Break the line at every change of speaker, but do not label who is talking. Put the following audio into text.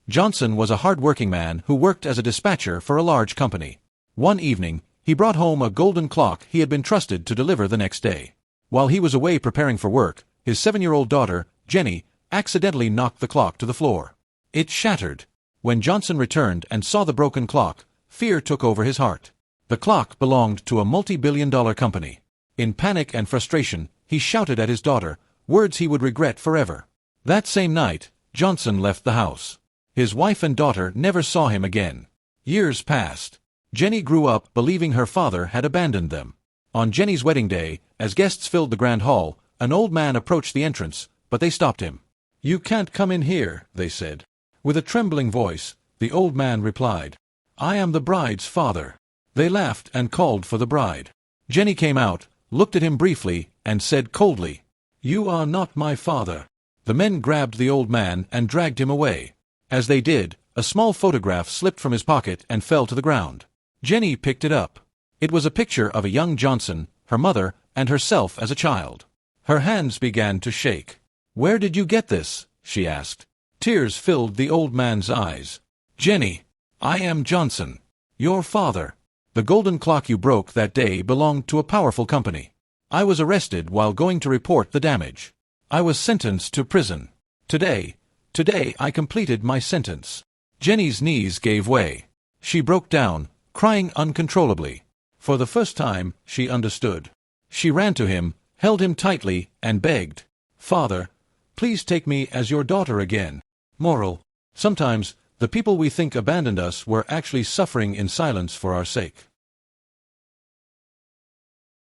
Johnson was a hard-working man who worked as a dispatcher for a large company. One evening, he brought home a golden clock he had been trusted to deliver the next day. While he was away preparing for work, his 7-year-old daughter, Jenny, accidentally knocked the clock to the floor. It shattered. When Johnson returned and saw the broken clock, fear took over his heart. The clock belonged to a multi-billion-dollar company. In panic and frustration, he shouted at his daughter, words he would regret forever. That same night, Johnson left the house. His wife and daughter never saw him again. Years passed. Jenny grew up believing her father had abandoned them. On Jenny's wedding day, as guests filled the grand hall, an old man approached the entrance, but they stopped him. "You can't come in here," they said. With a trembling voice, the old man replied, "I am the bride's father." They laughed and called for the bride. Jenny came out, looked at him briefly, and said coldly, "You are not my father." The men grabbed the old man and dragged him away. As they did, a small photograph slipped from his pocket and fell to the ground. Jenny picked it up. It was a picture of a young Johnson, her mother, and herself as a child. Her hands began to shake. "Where did you get this?" she asked. Tears filled the old man's eyes. "Jenny, I am Johnson, your father. The golden clock you broke that day belonged to a powerful company. I was arrested while going to report the damage. I was sentenced to prison. Today I completed my sentence." Jenny's knees gave way. She broke down, crying uncontrollably. For the first time, she understood. She ran to him, held him tightly, and begged, "Father, please take me as your daughter again." Moral: sometimes, the people we think abandoned us were actually suffering in silence for our sake.